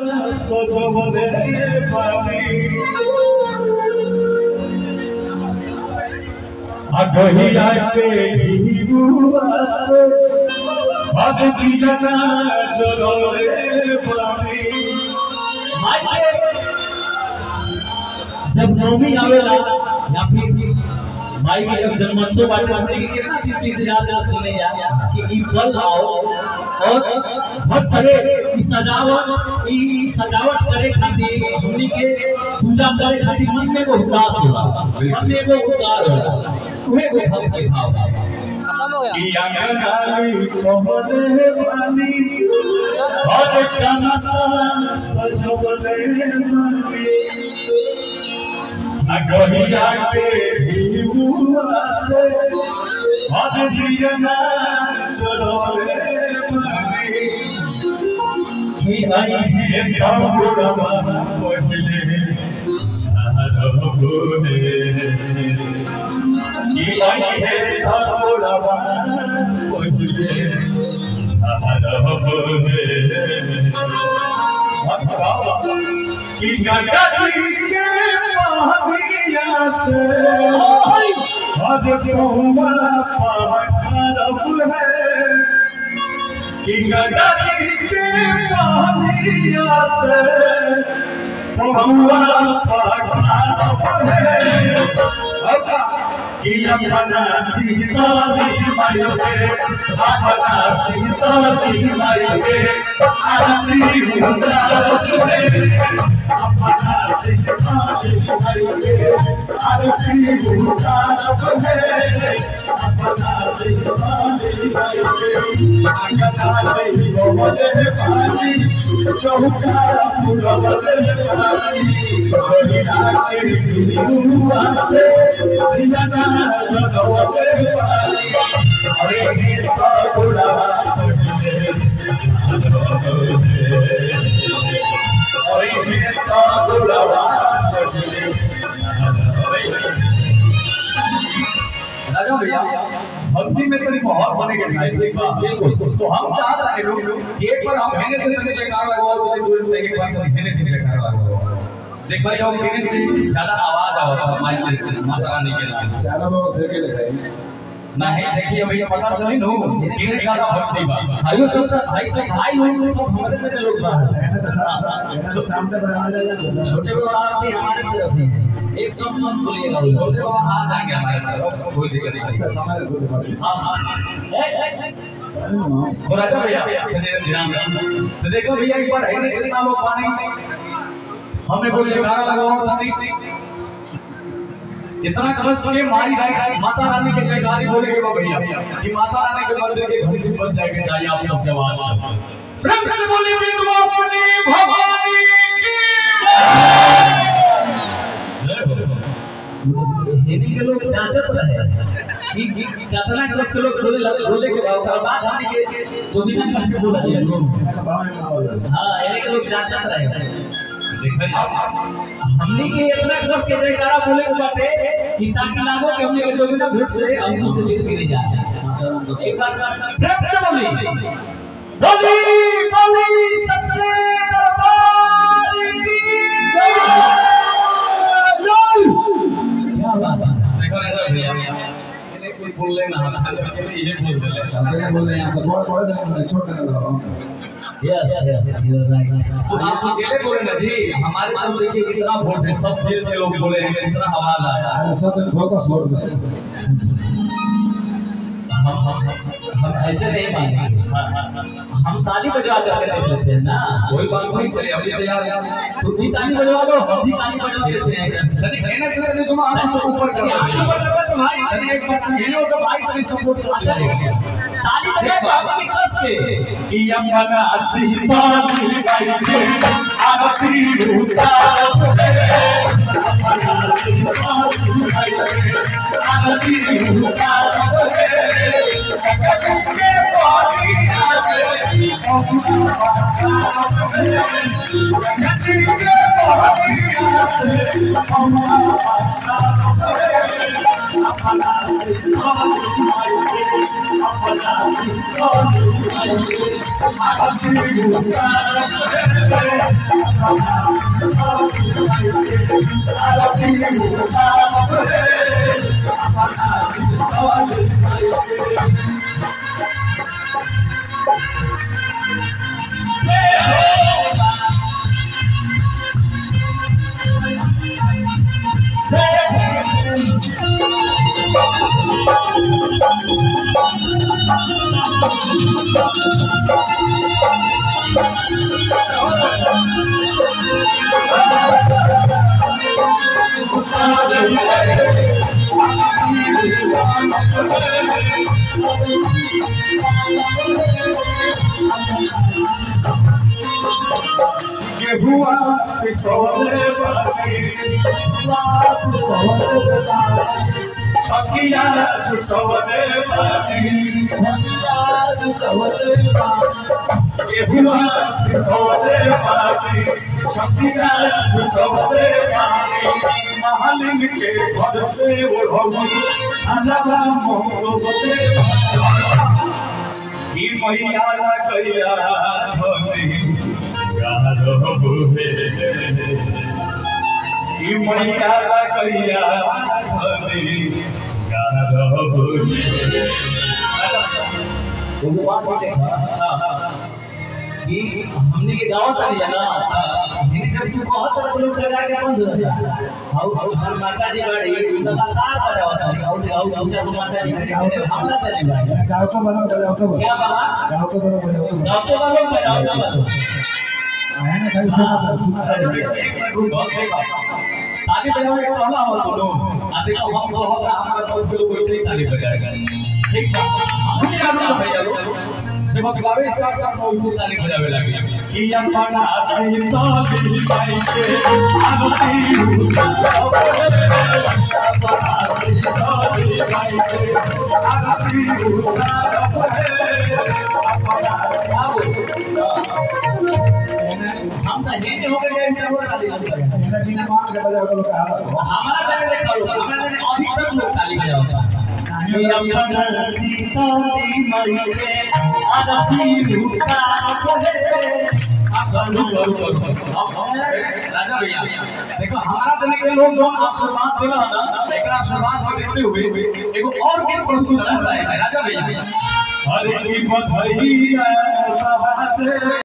सजवले पानी अगहिया के हीरुआस अब दिजना जलले पानी। जब नवमी आवेला या फिर भाई के जब जन्मोत्सव बाटे हमने के कितना दिन से इंतजार करते नहीं यार कि ई पल आओ और बहुत सारे ई सजावट करे खातिर हमनी के पूजा करे खातिर मन में वो उदास होला, मन में वो उदार होला, उहे वो भक्त के भाव कि अंगनाली कोमले पानी और कनसा सजवले पानी अगहिया के हीरुआस अब दिजना जलले पानी कि आई है तोरवा पहिले चारबोले कि आई है तोरवा पहिले चारबोले कि गंगा जी के पहाड़िया से आज पहुँचा पहाड़ है कि गंगा जी के पहाड़िया से पहुँचा पहाड़ है कि अपना सीता मायो के अपना सीता मायो के आरती हुआ अपना सीता मायो के आरती हुआ अपना सीता मायो के अंगना में मोहले पानी चौका फूलवले पानी गोरिया के हुआ से दिना लगवले पानी अरे गीता बुलावा अरे गीता बुलावा राजा भैया भक्ति में तेरी बहुत बनेगा बिल्कुल। तो हम चाहते हैं लोग एक बार हम कहने से तने जयकार लगवाओ तो दूर एक बार कहने से जयकार लगवाओ। देख भाई जब कहने से ज्यादा आवाज आवता है माइक से माता रानी के नाम ज्यादा लोग से के दिखाई नहीं देखिए भैया पता चली नो कहने ज्यादा भक्ति बा भाइयों सब भाई से भाई लोग सब हमारे में लोग बा तो सामने आ जाएगा छोटे बड़ा आते हमारे तरफ है एक सब मत बोलिएगा छोटे बाबा आ जाएंगे हमारे तरफ कोई दिक्कत नहीं है समय बोल पाएंगे हां और राजा भैया तो देखो भैया एक बार है नहीं जितना लोग पानी हमने कोई जयकारा लगाओ तानी इतना कलश के मारी गई माता रानी के जयकारी बोले के भैया कि माता रानी के मंदिर के घंटी बज जाएंगे चाहिए आप सब जवान सब प्रेम से बोली विंध्यवासिनी भवानी की जय के लोग जांचत रहे कि कितना कलश के लोग बोले के बाद हमने के जो भी कलश के बोला दिया हां ये के लोग जांचत रहे हमनी के इतना कस के जयकारा बोले को बाटे कि ताकि लागो कि हमने के जोगिना भूख से हमनी से जीत के नहीं जा एक बार प्रेम से बोली सच्चे दरबार की जय क्या बात है देखो ऐसा भैया इन्हें कोई बोल लेना खाली ये बोल दे बोल यहां पर थोड़ा छोटा कर दो यस यू आर राइट तो आप अकेले बोले ना जी हमारे तरफ देखिए कितना वोट है सब दिल से लोग बोले हैं कितना आवाज आया है सब फोकस वोट हम ऐसे नहीं मानेंगे हम ताली बजा करके देख लेते हैं ना कोई बात नहीं चले अभी तैयार है तुम भी ताली बजवा लो हम भी ताली बजा देते हैं अरे कहने से नहीं तुम हाथ ऊपर कर आगे बढ़ो तो भाई अरे एक बात हीरो से भाई तेरी सपोर्ट करते हैं ताली बजा बाबा की कस के कि अपना सीता की भाई के आरती उतार अपना सीता की भाई के आरती उतार के हुआ सोने सखिया सोने महालिंग के घर से मैया कैया मैया कैया हमने के गाँव का लिया ना जब तू बहुत तरह लोग लगा के बंद हो गया हर माता जी गाड़ी लगातार बजा होता है और ऊंचा माता जी हमला करने वाला गाँव को बनाओ बजाओ तो क्या बाबा गाँव को बनाओ बजाओ तो गाँव को बनाओ बजाओ क्या बात है ना खाली सुना एक मिनट रुक ताली बजाओगे पहला हो तो लोग आते को हम बहुत हमारा दोस्त लोग वैसे ही ताली बजाएगा ठीक है हम क्या भैया लोग जब आप गावे स्टार्ट करते हो उसे ताली बजावे लगे कि अपना सही ताली पाई के आरती हम तो हेने हो गए क्या हो ताली बिना मांग के बजाओ तो कहा हमारा पहले करो हमारा अभी तक लोग ताली बजाते हैं अपना सीता दी मई के आरती उतार कोहे राजा भैया देखो हमारा देने के लोग जो आशीर्वाद देना ना एक आशीर्वाद को देखते हुए एगो और गीत प्रस्तुत कर रहा है राजा भैया हरे की बधाई